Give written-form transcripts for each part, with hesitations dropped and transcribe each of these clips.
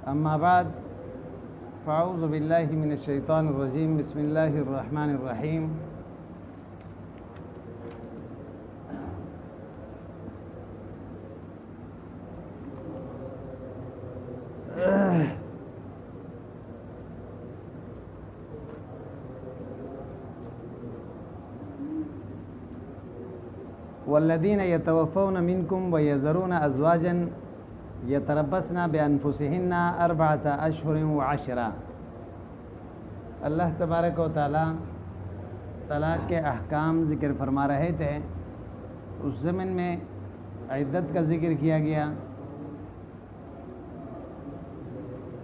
اما بعد فاعوذ باللہ من الشیطان الرجیم بسم اللہ الرحمن الرحیم والذین یتوفون منکم ویذرون ازواجا یتربصن بانفسہن اربعۃ اشہر وعشرا۔ اللہ تبارک و تعالی طلاق کے احکام ذکر فرما رہے تھے۔ اس زمن میں عدت کا ذکر کیا گیا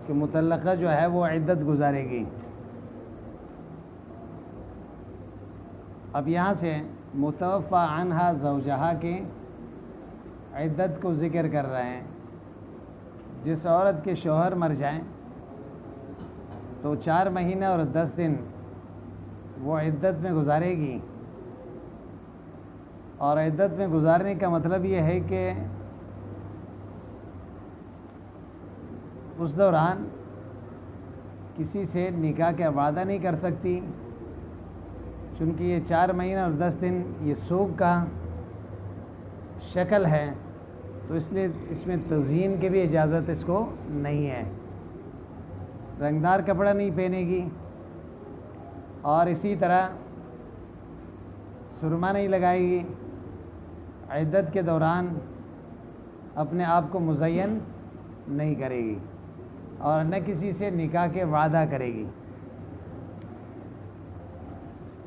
کہ مطلقہ جو ہے وہ عدت گزارے گی۔ اب یہاں سے متوفی عنہا زوجہا کی عدت کو ذکر کر رہے ہیں۔ جس عورت کے شوہر مر جائیں تو 4 مہینے اور 10 دن وہ عدت میں گزارے گی، اور عدت میں گزارنے کا مطلب یہ ہے کہ اس دوران کسی سے نکاح کا وعدہ نہیں کر سکتی، چونکہ یہ 4 مہینے اور 10 دن یہ سوگ کا شکل ہے، تو اس لیے اس میں تزیین کی بھی اجازت اس کو نہیں ہے۔ رنگدار کپڑا نہیں پہنے گی، اور اسی طرح سرما نہیں لگائے گی۔ عدت کے دوران اپنے آپ کو مزین نہیں کرے گی، اور نہ کسی سے نکاح کے وعدہ کرے گی۔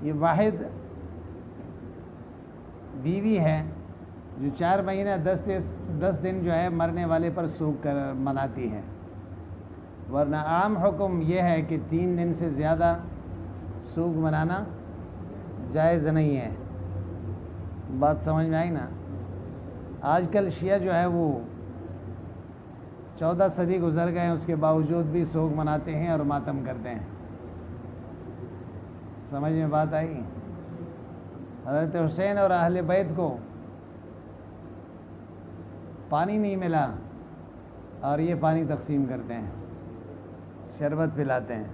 یہ واحد بیوی ہے جو 4 مہینہ 10 دن جو ہے مرنے والے پر سوگ کر مناتی ہے، ورنہ عام حکم یہ ہے کہ 3 دن سے زیادہ سوگ منانا جائز نہیں ہے۔ بات سمجھ میں آئی نا؟ آج کل شیعہ جو ہے وہ 14 صدی گزر گئے ہیں، اس کے باوجود بھی سوگ مناتے ہیں اور ماتم کرتے ہیں۔ سمجھ میں بات آئی؟ حضرت حسین اور اہل بیت کو پانی نہیں ملا اور یہ پانی تقسیم کرتے ہیں، شربت پلاتے ہیں،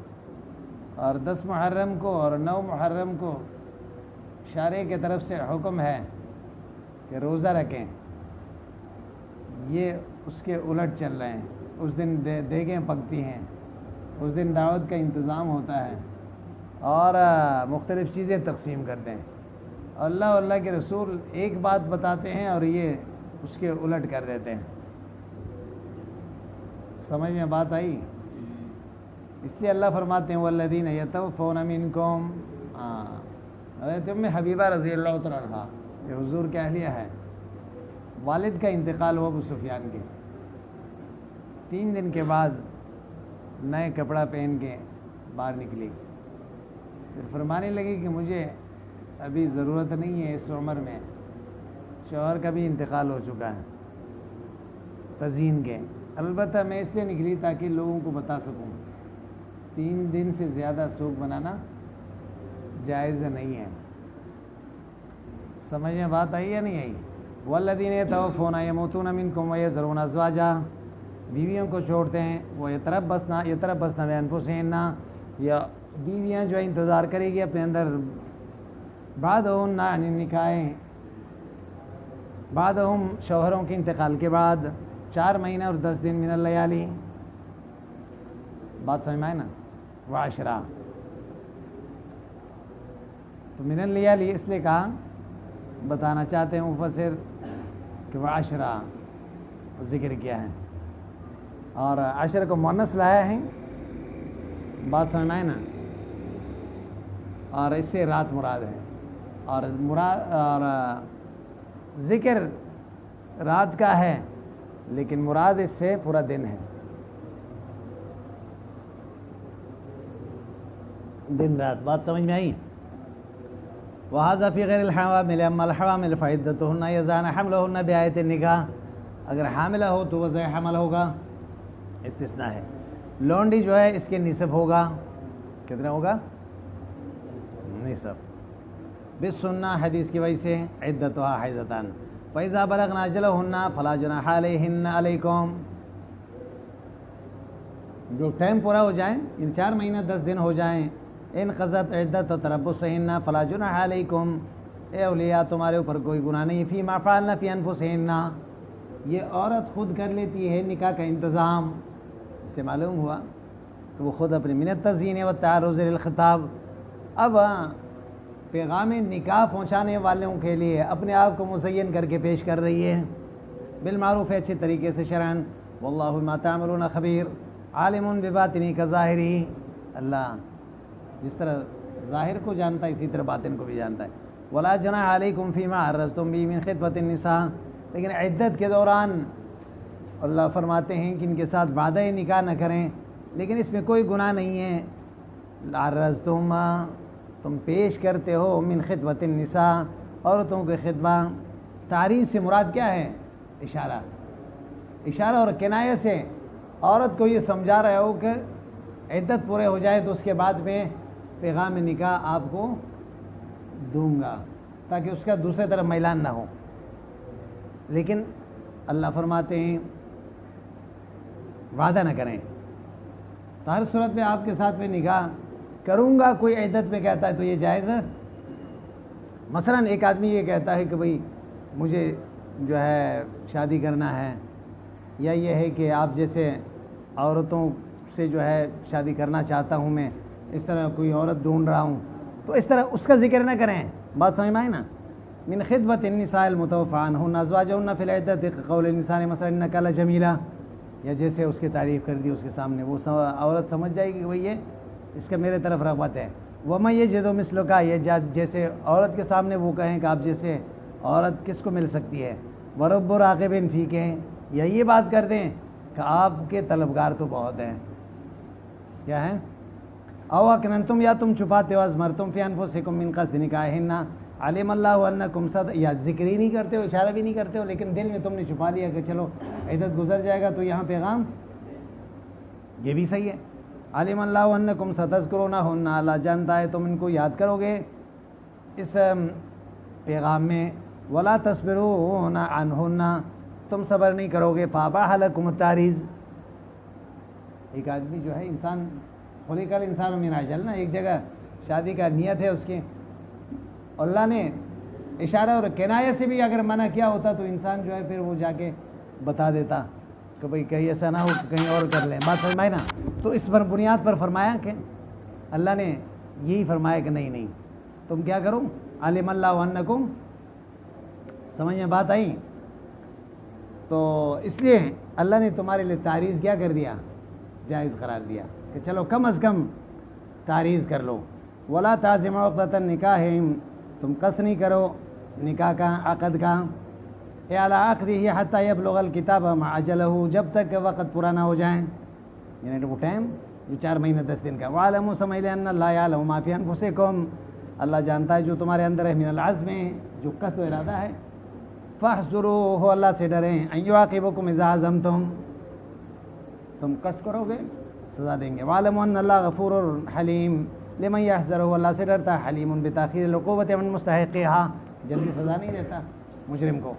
اور 10 محرم کو اور 9 محرم کو شارع کی طرف سے حکم ہے کہ روزہ رکھیں، یہ اس کے الٹ چل رہے ہیں۔ اس دن دیگیں پکتی ہیں، اس دن دعوت کا انتظام ہوتا ہے، اور مختلف چیزیں تقسیم کرتے ہیں۔ اللہ اور اللہ کے رسول ایک بات بتاتے ہیں اور یہ اس کے الٹ کر دیتے ہیں۔ سمجھ میں بات آئی؟ اس لیے اللہ فرماتے ہیں والذین یتوفون منکم، حضرت ام حبیبہ رضی اللہ تعالیٰ عنہا یہ حضور کے اہلیہ ہے، والد کا انتقال ہوا ابو سفیان کے۔ 3 دن کے بعد نئے کپڑا پہن کے باہر نکلی، پھر فرمانے لگی کہ مجھے ابھی ضرورت نہیں ہے، اس عمر میں شوہر کا بھی انتقال ہو چکا ہے تزیین کے۔ البتہ میں اس لیے نکلی تاکہ لوگوں کو بتا سکوں 3 دن سے زیادہ سوگ بنانا جائز نہیں ہے۔ سمجھ میں بات آئی یا نہیں آئی؟ والذین یتوفون یموتون منکم ویذرون ازواجا، بیویوں کو چھوڑتے ہیں، وہ یتربصن بانفسہن، یا بیویاں جو انتظار کرے گی اپنے اندر بعدہن یعنی نکاح بعدہم شوہروں کے انتقال کے بعد 4 مہینہ اور 10 دن من اللیالی۔ بات سمجھ میں آئے نا؟ وعشرہ، تو من اللیالی اس لیے کہا، بتانا چاہتے ہیں مفسر کہ وعشرہ ذکر کیا ہے، اور عشر کو مؤنث لایا ہے۔ بات سمجھ میں آئے نا؟ اور اس سے رات مراد ہے، اور ذکر رات کا ہے لیکن مراد اس سے پورا دن ہے، دن رات۔ بات سمجھ میں آئی؟ وَهَذَا فِي غَيْرِ الْحَوَامِلِ أَمَّا الْحَوَامِلُ فَعِدَّتُهُنَّ يَضَعْنَ حَمْلَهُنَّ بِآيَةِ النِّكَاحِ، اگر حاملہ ہو تو وضع حمل ہوگا، استثناء ہے۔ لونڈی جو ہے اس کے نصف ہوگا، کتنا ہوگا؟ نصف، بالسنہ حدیث کی وجہ سے، عدتها حیضتان فَإِذَا بَلَغْنَ أَجَلَهُنَّ فَلَا جُنَاحَ عَلَيْهِنَّ عَلَيْكُمْ، جو ٹائم پورا ہو جائیں، ان 4 مہینہ 10 دن ہو جائیں، ان قضت عدت تربصہن فلا جناح علیکم، اے اولیاء تمہارے اوپر کوئی گناہ نہیں، فیما فعلن فی انفسہن، یہ عورت خود کر لیتی ہے نکاح کا انتظام، اس سے معلوم ہوا کہ وہ خود اپنی من التزیین والتعرض للخطاب. اب پیغام نکاح پہنچانے والوں کے لیے اپنے آپ کو مزین کر کے پیش کر رہی ہے بالمعروف، اچھے طریقے سے شرعن. واللہ بما تعملون خبیر، عالم بباطنی کا ظاہری، اللہ جس طرح ظاہر کو جانتا ہے اسی طرح باطن کو بھی جانتا ہے. ولا جناح علیکم فیما عرضتم به من خطبۃ النساء، لیکن عدت کے دوران اللہ فرماتے ہیں کہ ان کے ساتھ وعدہ نکاح نہ کریں، لیکن اس میں کوئی گناہ نہیں ہے. عرضتم، تم پیش کرتے ہو، من خطبۃ النساء، عورتوں کے خطبہ. تعریض سے مراد کیا ہے؟ اشارہ، اشارہ اور کنایہ سے عورت کو یہ سمجھا رہے ہو کہ عدت پورے ہو جائے تو اس کے بعد میں پیغام نکاح آپ کو دوں گا، تاکہ اس کا دوسرے طرف میلان نہ ہو. لیکن اللہ فرماتے ہیں وعدہ نہ کریں. تو ہر صورت میں آپ کے ساتھ میں نکاح کروں گا کوئی عدت میں کہتا ہے تو یہ جائز ہے. مثلا ایک آدمی یہ کہتا ہے کہ بھئی مجھے جو ہے شادی کرنا ہے، یا یہ ہے کہ آپ جیسے عورتوں سے جو ہے شادی کرنا چاہتا ہوں میں، اس طرح کوئی عورت ڈھونڈ رہا ہوں، تو اس طرح اس کا ذکر نہ کریں. بات سمجھ میں آئی نا؟ من خطبۃ النساء المتوفی عنہن ازواجہن فی العدۃ قول النساء مثلا انک لجمیلہ، یا جیسے اس کی تعریف کر دی اس کے سامنے، وہ عورت سمجھ جائے گی کہ بھئی یہ اس کا میرے طرف رغبت ہے. وَمَن یجد مِثلَکَ، یہ جیسے عورت کے سامنے وہ کہیں کہ آپ جیسے عورت کس کو مل سکتی ہے. وَرُبُّ رَاغِبٍ فِیکَ، یا یہ بات کر دیں کہ آپ کے طلبگار تو بہت ہیں. کیا ہے؟ او اکننتم، یا تم چھپاتے ہو، ازمرتم فی انفسکم من قصد نکاحہن علم اللہ انکم صد، یا ذکر ہی نہیں کرتے ہو، اشارہ بھی نہیں کرتے ہو، لیکن دل میں تم نے چھپا لیا کہ چلو عدت گزر جائے گا تو یہاں پیغام، یہ بھی صحیح ہے. علم اللہ انکم ستذکرونہن، اللہ جانتا ہے تم ان کو یاد کرو گے اس پیغام میں. ولا تصبرون عنہن، تم صبر نہیں کرو گے. فاباح لکم التعریض، ایک آدمی جو ہے انسان خلق الانسان من عجل، نا ایک جگہ شادی کا نیت ہے اس کی، اللہ نے اشارہ اور کنایہ سے بھی اگر منع کیا ہوتا تو انسان جو ہے پھر وہ جا کے بتا دیتا کہ بھئی کہیں ایسا نہ ہو کہ کہیں اور کر لیں. بات سمجھ میں آئی نا؟ تو اس پر بنیاد پر فرمایا کہ اللہ نے یہی فرمایا کہ نہیں نہیں تم کیا کرو، علم اللہ انکم، سمجھ میں بات آئی؟ تو اس لیے اللہ نے تمہارے لیے تعریض کیا کر دیا، جائز قرار دیا کہ چلو کم از کم تعریض کر لو. ولا تعزموا عقدۃ النکاح، تم قصد نہیں کرو نکاح کا، عقد کا. اعلی عقدہ حتی یبلغ الکتاب مع اجلہ، جب تک کہ وقت پورا نہ ہو جائیں، یعنی وہ ٹائم جو 4 مہینہ 10 دن کا. وَاعْلَمُوا، سمجھ لیں، ان اللہ یعلم ما فی انفسکم، اللہ جانتا ہے جو تمہارے اندر ہے، من العزم، جو قصد و ارادہ ہے. فاحذروہ، اللہ سے ڈریں، ان یعاقبکم اذا عزمتم، تم قصد کرو گے سزا دیں گے. وَاعْلَمُوا ان اللہ غفور حلیم لمن یحذرہ، اللہ سے ڈرتا ہے، حلیم بتاخیر العقوبۃ من مستحقہا، جلدی سزا نہیں دیتا مجرم کو.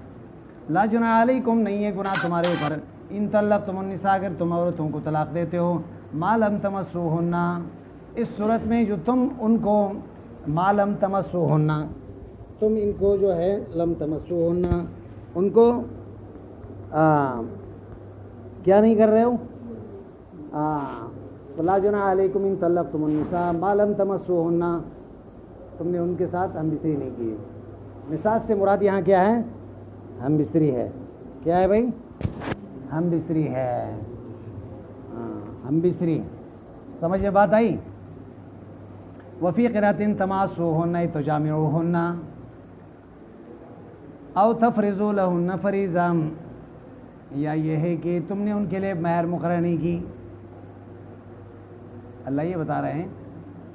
لا جناح علیکم، نہیں ہے گناہ تمہارے اوپر، ان طلقتم النساء، اگر تم عورتوں کو طلاق دیتے ہو، ما لم تمسوہن، اس صورت میں جو تم ان کو، ما لم تمسوہن، تم ان کو جو ہے لم تمسوہن، ان کو کیا نہیں کر رہے ہو، لا جناح علیکم ان طلقتم النساء ما لم تمسوہن، تم نے ان کے ساتھ ہم بستری نہیں کی. مساس سے مراد یہاں کیا ہے؟ ہم بستری ہے. کیا ہے بھائی؟ ہم بستری ہے، ہم بستری. سمجھ میں بات آئی؟ وفی قرأۃ تماسوہن تجامعوہن او تفرضوا لہن فریضہ، یا یہ ہے کہ تم نے ان کے لیے مہر مقرر نہیں کی. اللہ یہ بتا رہے ہیں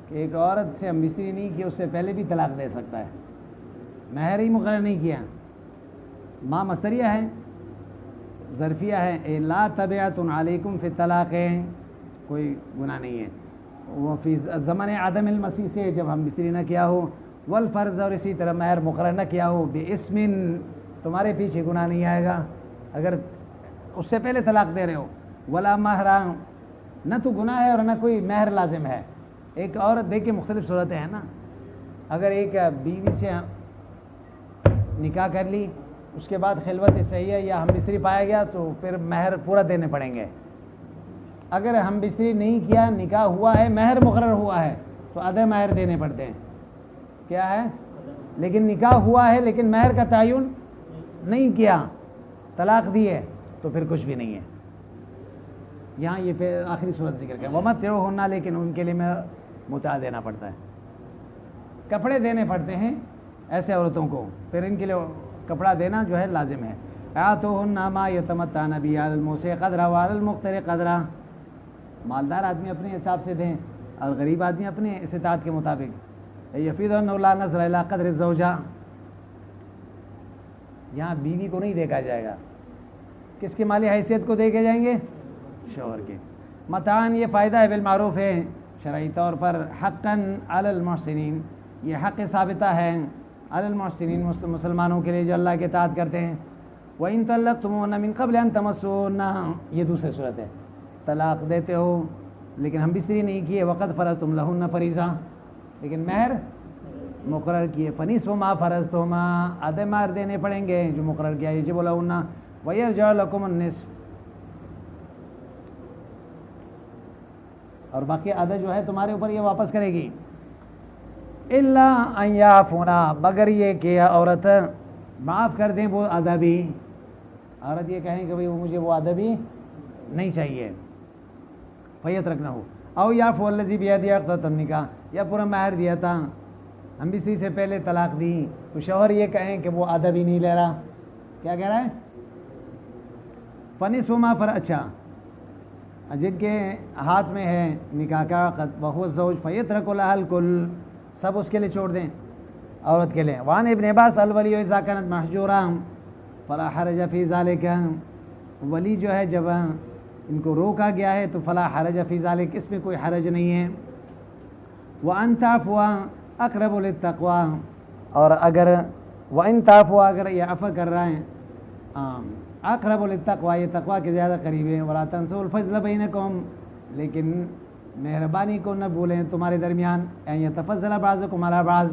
کہ ایک عورت سے ہم بستری نہیں کی، اس سے پہلے بھی طلاق دے سکتا ہے، مہر ہی مقرر نہیں کیا. ما مصدریہ ہے، ظرفیہ ہے. اے لا تبعۃ علیکم فی الطلاق، کوئی گناہ نہیں ہے. وہ فی زمن عدم المسی سے جب ہم بستری نہ کیا ہو، والفرض، اور اسی طرح مہر مقرر نہ کیا ہو، باسم، تمہارے پیچھے گناہ نہیں آئے گا اگر اس سے پہلے طلاق دے رہے ہو. ولا مہر، نہ تو گناہ ہے اور نہ کوئی مہر لازم ہے. ایک عورت دیکھیں مختلف صورتیں ہیں نا, اگر ایک بیوی سے نکاح کر لی, اس کے بعد خلوت صحیح ہے یا ہم بستری پایا گیا تو پھر مہر پورا دینے پڑیں گے. اگر ہم بستری نہیں کیا, نکاح ہوا ہے, مہر مقرر ہوا ہے تو آدھے مہر دینے پڑتے ہیں. کیا ہے؟ لیکن نکاح ہوا ہے لیکن مہر کا تعین نہیں کیا, طلاق دی ہے, تو پھر کچھ بھی نہیں ہے. یہاں یہ پھر آخری صورت ذکر کریں, وَمَتِّعُوهُنَّ, لیکن ان کے لیے میں متاع دینا پڑتا ہے, کپڑے دینے پڑتے ہیں ایسے عورتوں کو, پھر ان کے لیے کپڑا دینا جو ہے لازم ہے. آتُوهُنَّ مَا يَتَمَتَّعْنَ بِهِ عَلَى الْمُوسِعِ قَدْرًا وَعَلَى الْمُقْتِرِ قَدْرًا. مالدار آدمی اپنے حساب سے دیں اور غریب آدمی اپنے استطاعت کے مطابق. يَفِيدُ لَا نَظْرَ إِلَىٰ قَدْرِ الزَّوْجَةِ, یہاں بیوی کو نہیں دیکھا جائے گا, کس کی مالی حیثیت کو دیکھے جائیں گے؟ شوہر کے. متعان, یہ فائدہ ہے بالمعروف ہے شرعی طور پر, حقاً علی المحسنین, یہ حق ثابتہ ہے علی المحسنین, مسلمانوں کے لیے جو اللہ کے اطاعت کرتے ہیں. وَإِن طَلَّقْتُمُوهُنَّ مِن قَبْلِ أَن تَمَسُّوهُنَّ, یہ دوسری صورت ہے, طلاق دیتے ہو لیکن ہم بستری نہیں کیے. وَقَدْ فَرَضْتُمْ لَهُنَّ فَرِيضَةً, لیکن مہر مقرر کیے. فَنِصْفُ مَا فَرَضْتُمْ, آدھے مہر دینے پڑیں گے جو مقرر کیا. يَجِبُ لَهُنَّ وَيَرْجِعُ لَكُمُ النِّصْفُ, اور باقی آدھا جو ہے تمہارے اوپر یہ واپس کرے گی. الا ان یعفونا, مگر یہ کہ عورت معاف کر دیں وہ آدھا بھی. عورت یہ کہیں کہ بھئی مجھے وہ آدھا بھی نہیں چاہیے, فیترکنہ, او یعفو الذی بیدہ عقدۃ النکاح, یا پورا مہر دیا تھا, ہم بستری سے پہلے طلاق دی, تو شوہر یہ کہیں کہ وہ آدھا بھی نہیں لے رہا. کیا کہہ رہا ہے؟ فنصف ما اچھا, جن کے ہاتھ میں ہے نکاح کا عقد, وہو الزوج فیترک لها الکل, سب اس کے لیے چھوڑ دیں عورت کے لیے. وعن ابن عباس الولی اذا كانت محجورا فلا حرج فی ذلک, ولی جو ہے جب ان کو روکا گیا ہے تو فلا حرج فی ذلک, اس میں کوئی حرج نہیں ہے. وان تعفوا اقرب للتقوی, اور اگر وان تعفوا, اگر یہ عفو کر رہا ہے, اقرب للتقوی, یہ تقوی کے زیادہ قریب ہے. ولا تنسوا الفضل بینکم, لیکن مہربانی کو نہ بھولیں تمہارے درمیان. ان یتفضل بعضکم علی بعض,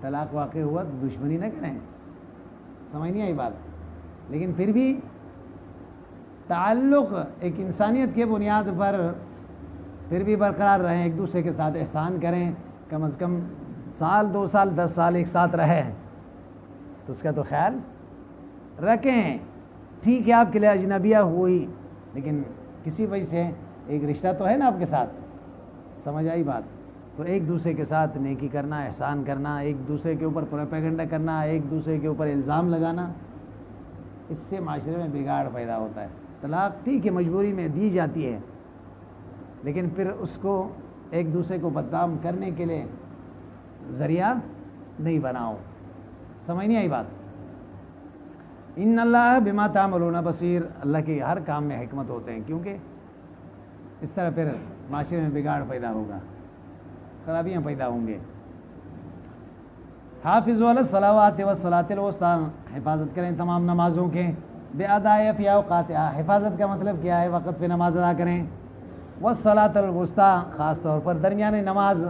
طلاق واقع ہوا تو دشمنی نہ کریں, سمجھ نہیں آئی بات. لیکن پھر بھی تعلق ایک انسانیت کے بنیاد پر پھر بھی برقرار رہیں, ایک دوسرے کے ساتھ احسان کریں, کم از کم سال 2 سال 10 سال ایک ساتھ رہے تو اس کا تو خیال رکھیں. ٹھیک ہے آپ کے لیے اجنبیہ ہوئی, لیکن کسی وجہ سے ایک رشتہ تو ہے نا آپ کے ساتھ, سمجھ آئی بات. تو ایک دوسرے کے ساتھ نیکی کرنا, احسان کرنا, ایک دوسرے کے اوپر پروپیگنڈا کرنا, ایک دوسرے کے اوپر الزام لگانا, اس سے معاشرے میں بگاڑ پیدا ہوتا ہے. طلاق ٹھیک ہے مجبوری میں دی جاتی ہے, لیکن پھر اس کو ایک دوسرے کو بدنام کرنے کے لیے ذریعہ نہیں بناؤ, سمجھ نہیں آئی بات. ان اللہ بما تعملون بصیر, اللہ کے ہر کام میں حکمت ہوتے ہیں, کیونکہ اس طرح پھر معاشرے میں بگاڑ پیدا ہوگا, خرابیاں پیدا ہوں گے. حافظوا علی الصلوات والصلاۃ الوسطی, حفاظت کریں تمام نمازوں کے, باداء فی اوقاتها, حفاظت کا مطلب کیا ہے؟ وقت پہ نماز ادا کریں. والصلاۃ الوسطی, خاص طور پر درمیانی نماز.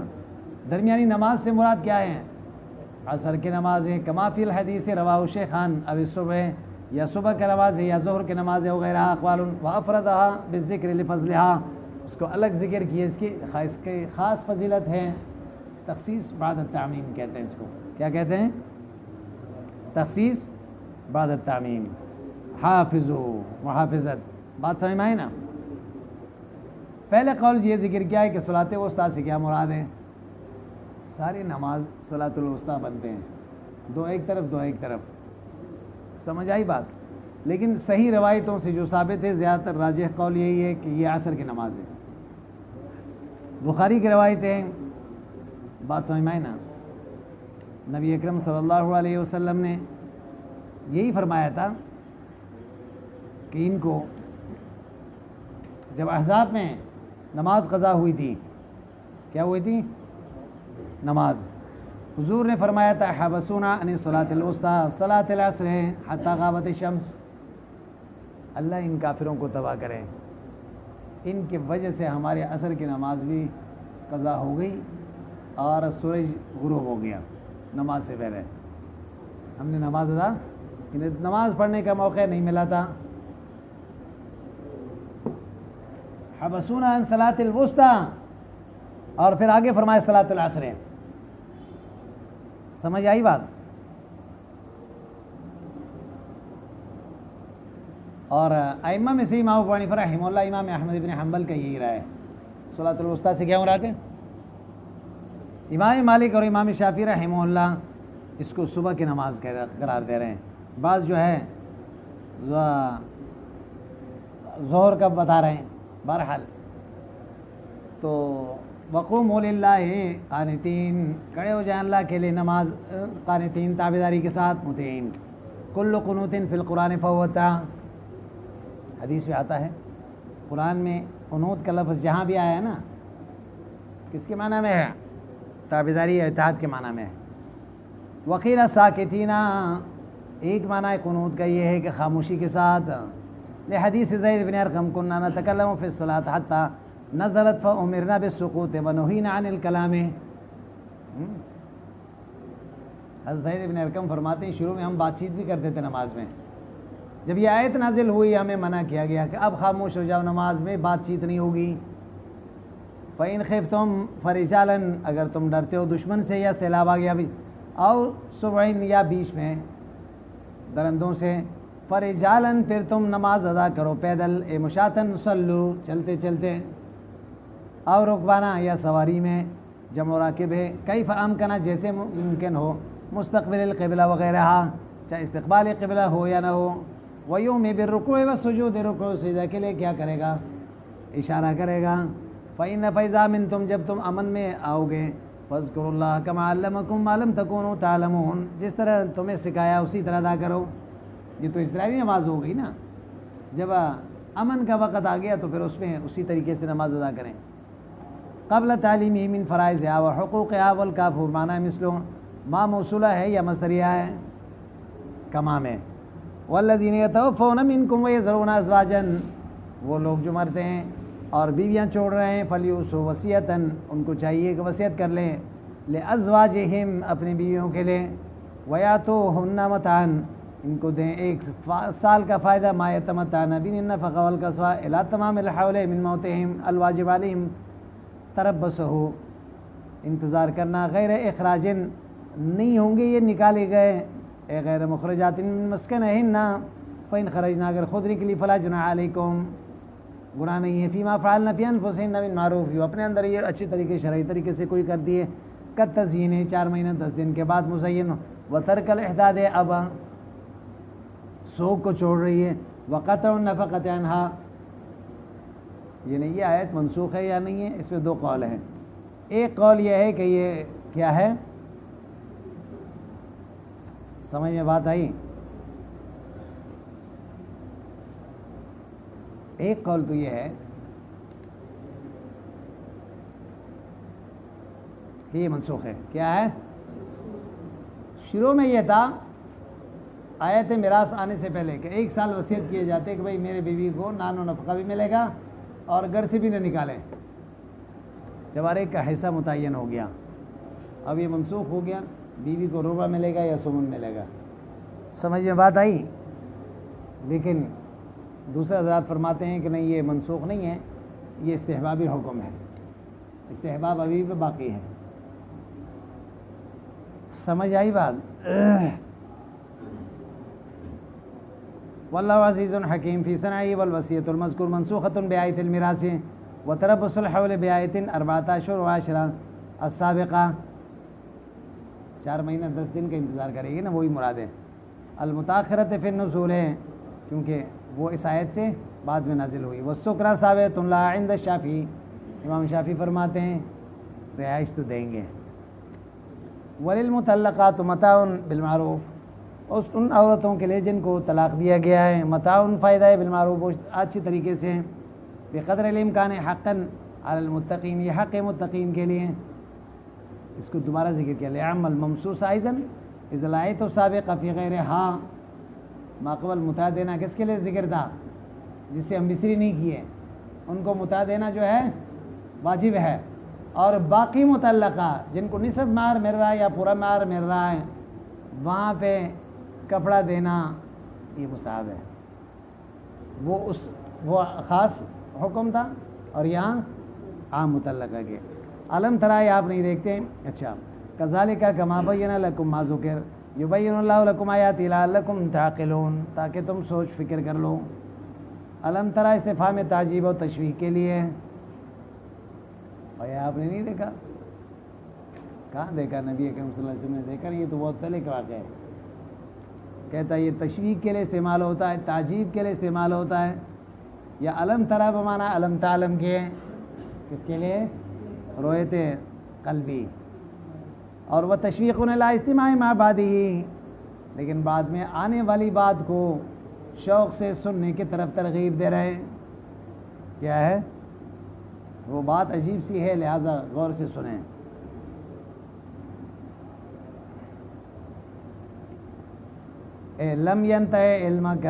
درمیانی نماز سے مراد کیا ہے؟ عصر کی نماز ہے, کما فی الحدیث رواہ الشیخان, اب صبح یا صبح کی نماز ہے یا ظہر کی نماز ہے, وغیرہ اقوال. وافردها بالذکر لفضلها, اس کو الگ ذکر کیے, اس کی خاص فضیلت ہے. تخصیص بعد التعمیم کہتے ہیں اس کو. کیا کہتے ہیں؟ تخصیص بعد التعمیم. حافظو محافظت, بات سمجھ میں آئی نا. پہلے قول یہ ذکر کیا ہے کہ صلاۃ الوسطی سے کیا مراد ہے؟ ساری نماز صلاۃ الوسطی بنتے ہیں, 2 ایک طرف 2 ایک طرف, سمجھ آئی بات. لیکن صحیح روایتوں سے جو ثابت ہے, زیادہ تر راجح قول یہی ہے کہ یہ عصر کی نماز ہے. بخاری کی روایت ہے, بات سمجھ میں آئی نا. نبی اکرم صلی اللہ علیہ وسلم نے یہی فرمایا تھا کہ ان کو جب احزاب میں نماز قضا ہوئی تھی, کیا ہوئی تھی؟ نماز. حضور نے فرمایا تھا حبسونا عن صلاۃ الوسطی, صلاۃ العصر ہے, حتی غابت الشمس. اللہ ان کافروں کو تباہ کرے, ان کی وجہ سے ہمارے عصر کی نماز بھی قضا ہو گئی اور سورج غروب ہو گیا نماز سے پہلے. ہم نے نماز ادا، نماز پڑھنے کا موقع نہیں ملا تھا. حبسونا عن صلاۃ الوسطی، اور پھر آگے فرمائے صلاۃ العصر. سمجھ آئی بات؟ اور ائمہ میں سے امام ابو حنیفہ رحمہ اللہ، امام احمد بن حنبل کا یہی رائے ہے. صلاۃ الوسطی سے کیا مراد ہے؟ امام مالک اور امام شافعی رحمہ اللہ اس کو صبح کی نماز قرار دے رہے ہیں. بعض جو ہے ظہر کا بتا رہے ہیں. بہرحال تو وقوموا للہ قانتین، کھڑے ہو جائیں اللہ کے لیے نماز، قانتین تابعداری کے ساتھ، مطیعین. کل قنوت فی القرآن فہو طاعۃ، حدیث میں آتا ہے قرآن میں قنوت کا لفظ جہاں بھی آیا ہے نا، کس کے معنی میں ہے؟ تابعداری یا اطاعت کے معنی میں ہے. وقیل ساکتین، ایک معنی قنوت کا یہ ہے کہ خاموشی کے ساتھ. لحدیث زید بن ارقم کنا نتکلم فی الصلاۃ حتی نزلت فامرنا بالسکوت ونہینا عن الکلام. حضرت زید بن ارقم فرماتے ہیں شروع میں ہم بات چیت بھی کرتے تھے نماز میں، جب یہ آیت نازل ہوئی ہمیں منع کیا گیا کہ اب خاموش ہو جاؤ، نماز میں بات چیت نہیں ہوگی. فَإِنْ خِفْتُمْ فَرِجَالًا، اگر تم ڈرتے ہو دشمن سے یا سیلاب آ گیا بھی، او صبعین یا بیچ میں درندوں سے، فَرِجَالًا پھر تم نماز ادا کرو پیدل، مشاتن صلو چلتے چلتے، او رکبانا یا سواری میں، جمع راکب ہے، کیف امکنا جیسے ممکن ہو، مستقبل القبلہ وغیرہ، چاہے استقبال قبلہ ہو یا نہ ہو. وَيُومِ بِالرُّكُوعِ وَالسُّجُودِ، رکوع سجدہ کے لیے کیا کرے گا؟ اشارہ کرے گا. فَإِنَّ فَإِذَا مِنْتُمْ جب تم امن میں آؤ گے، فَاذْكُرُوا اللَّهَ كَمَا عَلَّمَكُمْ مَا لَمْ تَكُونُوا تَعْلَمُونَ، جس طرح تمہیں سکھایا اسی طرح ادا کرو. یہ تو اضطراری نماز ہو گئی نا، جب امن کا وقت آ گیا تو پھر اس میں اسی طریقے سے نماز ادا کریں. قبل تعلیمہ من فرائضها وحقوقها والکاف معنی مثل ما موصولہ ہے یا مصدریہ ہے کما میں. والذین یتوفون منکم ویذرون ازواجا، وہ لوگ جو مرتے ہیں اور بیویاں چھوڑ رہے ہیں، فلیوصوا وصیۃً، ان کو چاہیے کہ وصیت کر لیں، لازواجہم اپنی بیویوں کے لیے، ویاتوہن متاعا، ان کو دیں ایک سال کا فائدہ، ما یتمتعن به النفقہ والکسوۃ الی تمام الحول من موتہم الواجب علیہم. تربصہ، انتظار کرنا، غیر اخراج، نہیں ہوں گے یہ نکالے گئے، غیر مخرجات من مسکنہن، فإن خرجنا، اگر خود نکلی، فلا جناح علیکم، گناہ نہیں ہے، فیما فعلن فی انفسہن من معروف، جو اپنے اندر یہ اچھی طریقے شرعی طریقے سے کوئی کر دیے، کالتزیین 4 مہینہ 10 دن کے بعد مزین، وترک الاحداد، اب سوگ کو چھوڑ رہی ہے، وقطع النفقۃ عنہا. یہ آیت منسوخ ہے یا نہیں ہے، اس میں 2 قول ہیں. ایک قول یہ ہے کہ یہ کیا ہے، سمجھ میں بات آئی؟ ایک قول تو یہ ہے کہ یہ منسوخ ہے. کیا ہے؟ شروع میں یہ تھا آیت میراث آنے سے پہلے کہ 1 سال وصیت کیے جاتے کہ بھئی میرے بیوی کو نان و نفقہ بھی ملے گا اور گھر سے بھی نہ نکالیں. جب ہر ایک کا حصہ متعین ہو گیا، اب یہ منسوخ ہو گیا، بیوی کو ربع ملے گا یا ثمن ملے گا. سمجھ میں بات آئی؟ لیکن دوسرے حضرات فرماتے ہیں کہ نہیں، یہ منسوخ نہیں ہے، یہ استحبابی حکم ہے، استحباب ابھی بھی باقی ہے. سمجھ آئی بات؟ واللہ عزیز حکیم فی صنعہ والوصیۃ المذکور منسوخۃ بآیۃ المیراث وتربص الحول بآیۃ 14 اشہر و10 السابقہ. 4 مہینہ 10 دن کا انتظار کرے گی نا، وہی مراد ہے. المتاخرۃ فی النزول ہے کیونکہ وہ اس آیت سے بعد میں نازل ہوئی. والسکرہ ثابت لہا عند الشافعی، امام شافعی فرماتے ہیں رہائش تو دیں گے. وللمطلقات متاع بالمعروف، ان عورتوں کے لیے جن کو طلاق دیا گیا ہے، متاع فائدہ ہے، بالمعروف اچھی طریقے سے، بقدر الامکان حقا علی المتقین، یہ حق متقین کے لیے. اس کو دوبارہ ذکر کیا، لعم الممسوس ایضا اذ الآیۃ سابقہ فی غیرہا. ماقبل متع دینا کس کے لیے ذکر تھا؟ جس سے ہم بستری نہیں کیے، ان کو متا دینا جو ہے واجب ہے، اور باقی متعلقہ جن کو نصف مہر مل رہا ہے یا پورا مہر مل رہا ہے وہاں پہ کپڑا دینا یہ مستحب ہے۔ وہ خاص حکم تھا اور یہاں عام متعلقہ کے۔ علم ترائی آپ نہیں دیکھتے؟ اچھا، کذالک کما بین لکم ما ذکر یبین اللہ لکم آیات لعلکم تعقلون، تاکہ تم سوچ فکر کر لو۔ علم ترا استفہام تعجیب و تشویق کے لیے، بھائی آپ نے نہیں دیکھا؟ کہاں دیکھا؟ نبی اکرم صلی اللہ علیہ وسلم نے دیکھا؟ یہ تو بہت پہلے کا واقعہ ہے۔ کہتا ہے یہ تشویق کے لیے استعمال ہوتا ہے، تعجیب کے لیے استعمال ہوتا ہے، یا علم ترا بمعنی علم تعلم کے، کس کے لیے؟ رویت قلبی، اور وہ تشویق لا استماع ما بعدہ، لیکن بعد میں آنے والی بات کو شوق سے سننے کی طرف ترغیب دے رہے ہیں۔ کیا ہے؟ وہ بات عجیب سی ہے، لہذا غور سے سنیں۔ لم ینتہی علمک،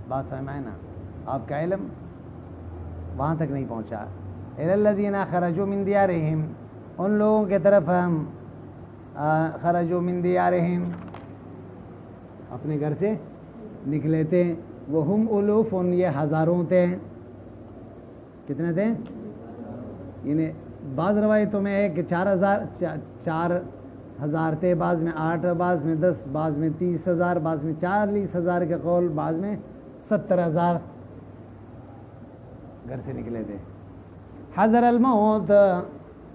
بات سمجھ میں آئے نا؟ آپ کا علم وہاں تک نہیں پہنچا۔ الی الذین خرجوا من دیارہم، ان لوگوں کے طرف ہم خرجوا من دیارہم، اپنے گھر سے نکلے تھے، وہم الوف، یہ ہزاروں تھے۔ کتنے تھے؟ یعنی بعض روایتوں میں ہے کہ 4,000 تھے، بعض میں 8، بعض میں 10، بعض میں 30,000، بعض میں 40,000 کے قول، بعض میں 70,000 گھر سے نکلے تھے۔ حذر الموت،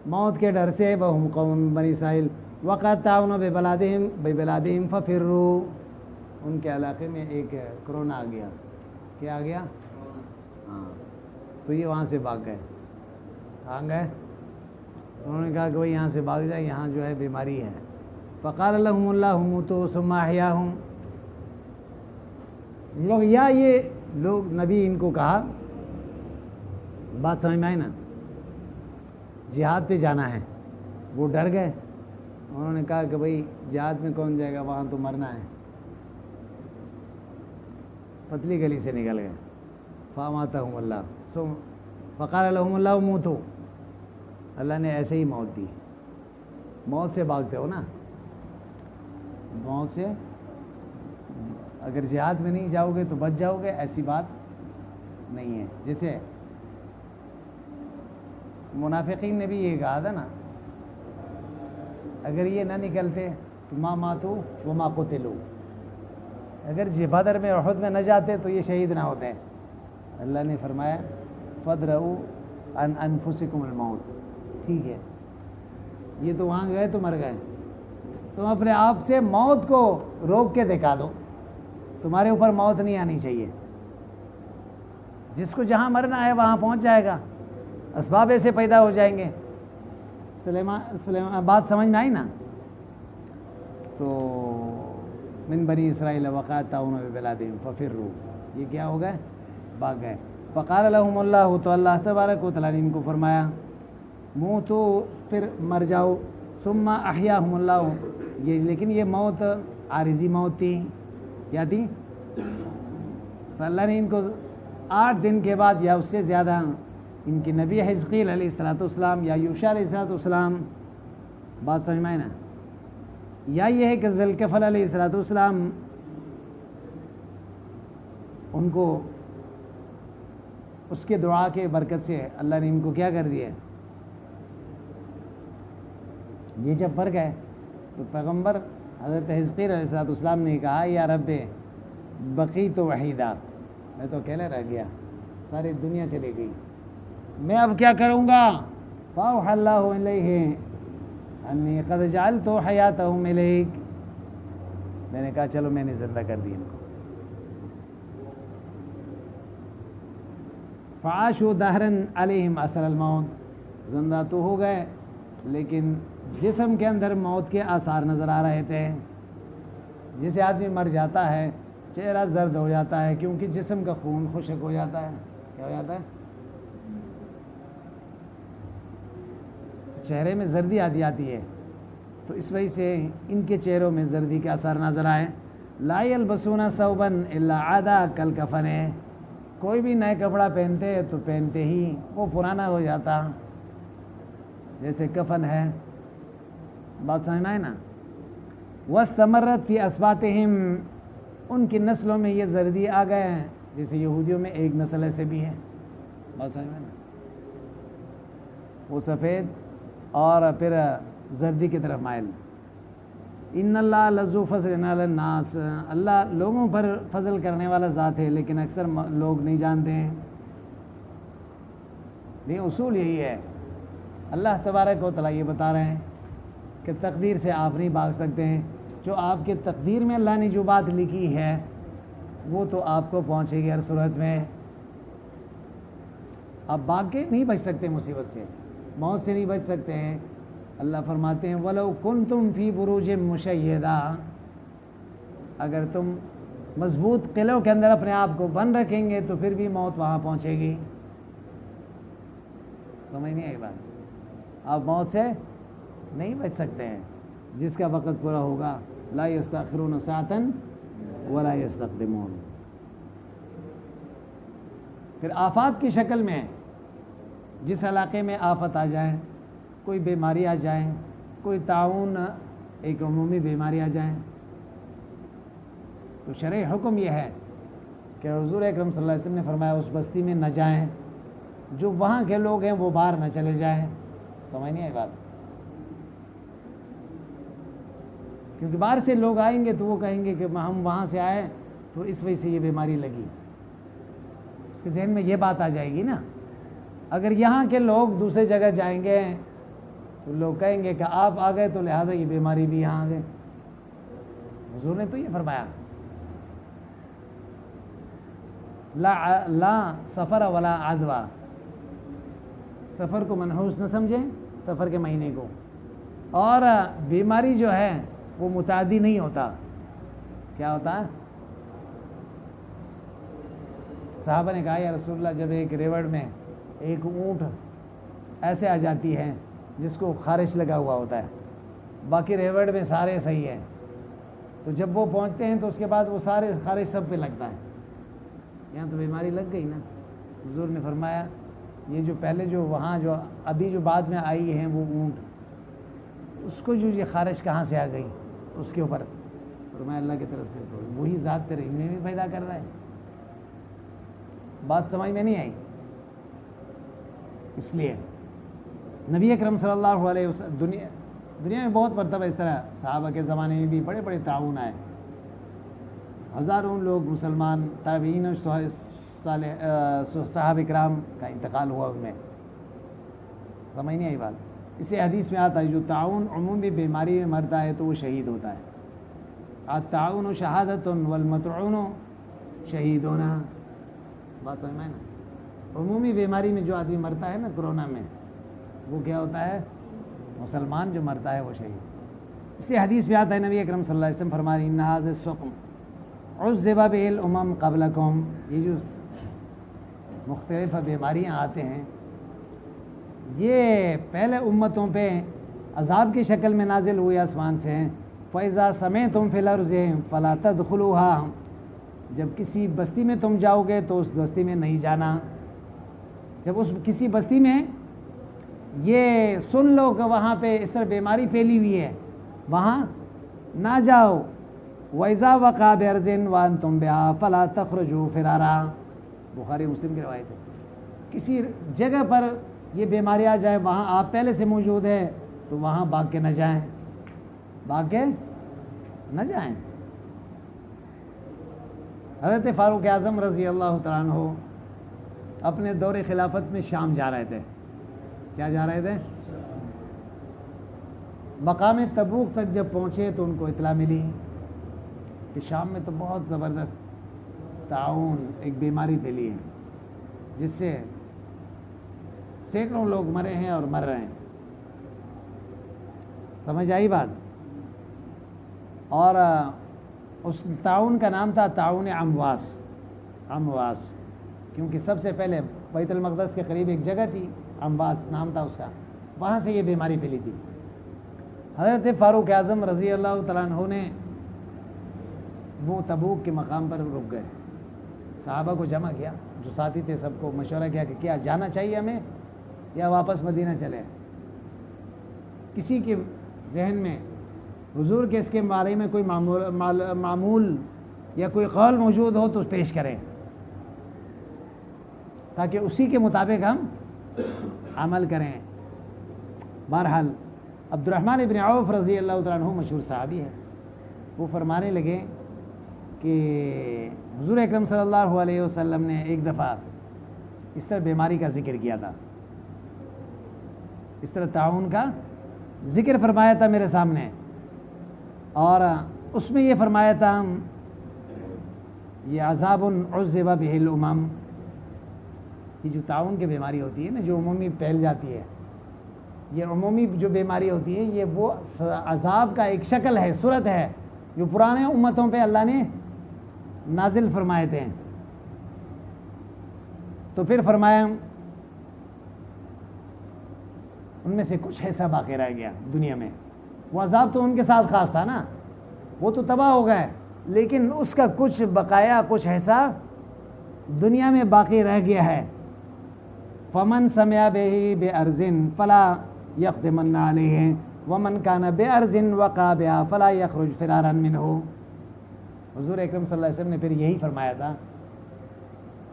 موت کے ڈر سے، وہم قوم بنی اسرائیل، وقد تعاونوا ببلادہم ففروا، ان کے علاقے میں ایک کرونا آ گیا۔ کیا آ گیا؟ ہاں، تو یہ وہاں سے بھاگ گئے۔ کہاں گئے؟ انہوں نے کہا کہ بھائی یہاں سے بھاگ جائے، یہاں جو ہے بیماری ہے۔ فقال لهم اللہ موتوا ثم احیاہم، لوگ یا یہ لوگ نبی ان کو کہا، بات سمجھ میں آئی نا؟ جہاد پہ جانا ہے، وہ ڈر گئے، انہوں نے کہا کہ بھائی جہاد میں کون جائے گا، وہاں تو مرنا ہے، پتلی گلی سے نکل گئے۔ فاماتہم اللہ، فقال لهم اللہ موتوا، اللہ نے ایسے ہی موت دی۔ موت سے بھاگتے ہو نا، موت سے اگر جہاد میں نہیں جاؤ گے تو بچ جاؤ گے، ایسی بات نہیں ہے۔ جیسے منافقین نے بھی یہ کہا تھا نا، اگر یہ نہ نکلتے تو ما ماتوا وما قتلوا، اگر بدر میں احد میں نہ جاتے تو یہ شہید نہ ہوتے۔ اللہ نے فرمایا فادرؤوا عن انفسکم الموت، ٹھیک ہے، یہ تو وہاں گئے تو مر گئے، تم اپنے آپ سے موت کو روک کے دکھا دو، تمہارے اوپر موت نہیں آنی چاہیے۔ جس کو جہاں مرنا ہے وہاں پہنچ جائے گا، اسباب ایسے پیدا ہو جائیں گے۔ سلیمان بات سمجھ میں آئی نا؟ تو من بنی اسرائیل وقد تعاونوا ببلادہم ففروا، یہ کیا ہو گئے؟ بھاگ گئے۔ فقال لهم اللہ، تو اللہ تبارک و تعالیٰ نے ان کو فرمایا موتو، پھر مر جاؤ، ثم احیاہم اللہ، یہ لیکن یہ موت عارضی موت تھی، کیا تھی؟ تو اللہ نے ان کو 8 دن کے بعد یا اس سے زیادہ، ان کی نبی حزقیل علیہ السلام یا یوشع علیہ السلام، بات سمجھ میں آئی نا؟ یا یہ ہے کہ ذوالکفل علیہ السلام ان کو اس کے دعا کے برکت سے اللہ نے ان کو کیا کر دیا؟ یہ جب مر گئے تو پیغمبر حضرت حزقیل علیہ السلام نے کہا یا رب بقیت وحیدہ، میں تو اکیلا رہ گیا، ساری دنیا چلی گئی، میں اب کیا کروں گا؟ فاوحى اللہ الیہ انی قد جعلت حیاتہم الیک، میں نے کہا چلو میں نے زندہ کر دی ان کو۔ فعاشوا دہرا علیہم اثر الموت، زندہ تو ہو گئے لیکن جسم کے اندر موت کے آثار نظر آ رہے تھے۔ جسے آدمی مر جاتا ہے چہرہ زرد ہو جاتا ہے، کیونکہ جسم کا خون خشک ہو جاتا ہے۔ کیا ہو جاتا ہے؟ چہرے میں زردی آتی ہے، تو اس وجہ سے ان کے چہروں میں زردی کے اثر نظر آئے۔ لا یلبسون ثوبا الا عاد کالکفن، کوئی بھی نئے کپڑا پہنتے تو پہنتے ہی وہ پرانا ہو جاتا، جیسے کفن ہے، بات سمجھ میں آئے نا. وَاسْتَمَرَّتْ فِي أَصْبَاطِهِمْ، ان کی نسلوں میں یہ زردی آ گئے ہیں، جیسے یہودیوں میں ایک نسل ایسے بھی ہے، بات سمجھ میں نا، وہ سفید اور پھر زردی کی طرف مائل. ان اللہ لذو فضل علی الناس، اللہ لوگوں پر فضل کرنے والا ذات ہے، لیکن اکثر لوگ نہیں جانتے ہیں. یہ اصول یہی ہے. اللہ تبارک و تعالیٰ یہ بتا رہے ہیں کہ تقدیر سے آپ نہیں بھاگ سکتے ہیں. جو آپ کے تقدیر میں اللہ نے جو بات لکھی ہے وہ تو آپ کو پہنچے گی ہر صورت میں. آپ بھاگ کے نہیں بچ سکتے، مصیبت سے، موت سے نہیں بچ سکتے ہیں. اللہ فرماتے ہیں وَلَوْ كُنْتُمْ فِي بُرُوجٍ مُشَيَّدَةٍ، اگر تم مضبوط قلعوں کے اندر اپنے آپ کو بند رکھیں گے تو پھر بھی موت وہاں پہنچے گی. سمجھ نہیں آئی بات؟ آپ موت سے نہیں بچ سکتے ہیں. جس کا وقت پورا ہوگا لا يستأخرون ساعة ولا يستقدمون. پھر آفات کی شکل میں، جس علاقے میں آفت آ جائیں، کوئی بیماری آ جائیں، کوئی تعاون، ایک عمومی بیماری آ جائیں، تو شرعی حکم یہ ہے کہ حضور اکرم صلی اللہ علیہ وسلم نے فرمایا اس بستی میں نہ جائیں، جو وہاں کے لوگ ہیں وہ باہر نہ چلے جائیں. سمجھ نہیں آئی بات؟ کیونکہ باہر سے لوگ آئیں گے تو وہ کہیں گے کہ ہم وہاں سے آئے تو اس وجہ سے یہ بیماری لگی. اس کے ذہن میں یہ بات آ جائے گی نا. اگر یہاں کے لوگ دوسرے جگہ جائیں گے تو لوگ کہیں گے کہ آپ آ گئے تو لہٰذا یہ بیماری بھی یہاں آ گئے. حضور نے تو یہ فرمایا لا سفر ولا عدوہ، سفر کو منحوس نہ سمجھیں، سفر کے مہینے کو. اور بیماری جو ہے وہ متعدی نہیں ہوتا. کیا ہوتا ہے؟ صحابہ نے کہا یا رسول اللہ، جب ایک ریوڑ میں ایک اونٹ ایسے آ جاتی ہے جس کو خارش لگا ہوا ہوتا ہے، باقی ریوڑ میں سارے صحیح ہیں، تو جب وہ پہنچتے ہیں تو اس کے بعد وہ سارے خارش سب پہ لگتا ہے. یہاں تو بیماری لگ گئی نا. حضور نے فرمایا یہ جو پہلے جو وہاں جو ابھی جو بعد میں آئی ہیں وہ اونٹ، اس کو جو یہ خارش کہاں سے آ گئی اس کے اوپر فرمایا اللہ کی طرف سے، تو وہی ذات تیرے ان میں بھی پیدا کر رہا ہے. بات سمجھ میں نہیں آئی؟ اس لیے نبی اکرم صلی اللہ علیہ وسلم دنیا میں بہت مرتبہ اس طرح صحابہ کے زمانے میں بھی بڑے بڑے تعاون آئے، ہزاروں لوگ مسلمان، تابعین اور صحابہ کرام کا انتقال ہوا ان میں. سمجھ نہیں آئی بات؟ اس لیے حدیث میں آتا ہے جو تعاون عمومی بیماری میں مرتا ہے تو وہ شہید ہوتا ہے. التعاون شہادت والمطعون شہیدون. بات سمجھ میں نا؟ عمومی بیماری میں جو آدمی مرتا ہے نا کرونا میں، وہ کیا ہوتا ہے؟ مسلمان جو مرتا ہے وہ شہید. اس لیے حدیث میں آتا ہے نبی اکرم صلی اللہ علیہ وسلم فرمائے ان ھذا السقم عذب به الامم قبلکم. یہ جو مختلف بیماریاں آتے ہیں یہ پہلے امتوں پہ عذاب کی شکل میں نازل ہوئے آسمان سے ہیں. فَإِذَا سَمِعْتُمْ فِي الْأَرْضِ فَلَا تَدْخُلُوهَا، جب کسی بستی میں تم جاؤ گے تو اس بستی میں نہیں جانا. جب اس کسی بستی میں یہ سن لو کہ وہاں پہ اس طرح بیماری پھیلی ہوئی ہے، وہاں نہ جاؤ. وَإِذَا وَقَعَ بِأَرْضٍ وَأَنْتُمْ بِهَا فَلَا تَخْرُجُوا فِرَارًا. بخاری مسلم کی روایت ہے. کسی جگہ پر یہ بیماری آ جائے، وہاں آپ پہلے سے موجود ہے تو وہاں بھاگ کے نہ جائیں، بھاگ کے نہ جائیں. حضرت فاروق اعظم رضی اللہ تعالیٰ عنہ اپنے دور خلافت میں شام جا رہے تھے. کیا جا رہے تھے؟ مقام تبوک تک جب پہنچے تو ان کو اطلاع ملی کہ شام میں تو بہت زبردست تعاون، ایک بیماری پھیلی ہے جس سے سینکڑوں لوگ مرے ہیں اور مر رہے ہیں. سمجھ آئی بات؟ اور اس تعاون کا نام تھا تعاون امواس. امواس کیونکہ سب سے پہلے بیت المقدس کے قریب ایک جگہ تھی، امواس نام تھا اس کا، وہاں سے یہ بیماری پھیلی تھی. حضرت فاروق اعظم رضی اللہ تعالیٰ عنہ نے وہ تبوک کے مقام پر رک گئے. صحابہ کو جمع کیا، جو ساتھی تھے سب کو مشورہ کیا کہ کیا جانا چاہیے ہمیں یا واپس مدینہ چلیں. کسی کے ذہن میں حضور کے اس کے بارے میں کوئی معمول یا کوئی قول موجود ہو تو پیش کریں تاکہ اسی کے مطابق ہم عمل کریں. بہرحال عبد الرحمن ابن عوف رضی اللہ تعالیٰ عنہ مشہور صحابی ہے، وہ فرمانے لگے کہ حضور اکرم صلی اللہ علیہ وسلم نے ایک دفعہ اس طرح بیماری کا ذکر کیا تھا، اس طرح تعاون کا ذکر فرمایا تھا میرے سامنے، اور اس میں یہ فرمایا تھا یہ عذاب عذب بہ الامم، یہ جو تعاون کی بیماری ہوتی ہے نا، جو عمومی پھیل جاتی ہے، یہ عمومی جو بیماری ہوتی ہے یہ وہ عذاب کا ایک شکل ہے، صورت ہے جو پرانے امتوں پہ اللہ نے نازل فرمائے تھے. تو پھر فرمایا ان میں سے کچھ ایسا باقی رہ گیا دنیا میں. وہ عذاب تو ان کے ساتھ خاص تھا نا، وہ تو تباہ ہو گئے، لیکن اس کا کچھ بقایا، کچھ ایسا دنیا میں باقی رہ گیا ہے. فمن سمع به بأرض فلا يقدمن عليه ومن كان بأرض وقع بها فلا يخرج فرارا منه. حضور اکرم صلی اللہ علیہ وسلم نے پھر یہی فرمایا تھا،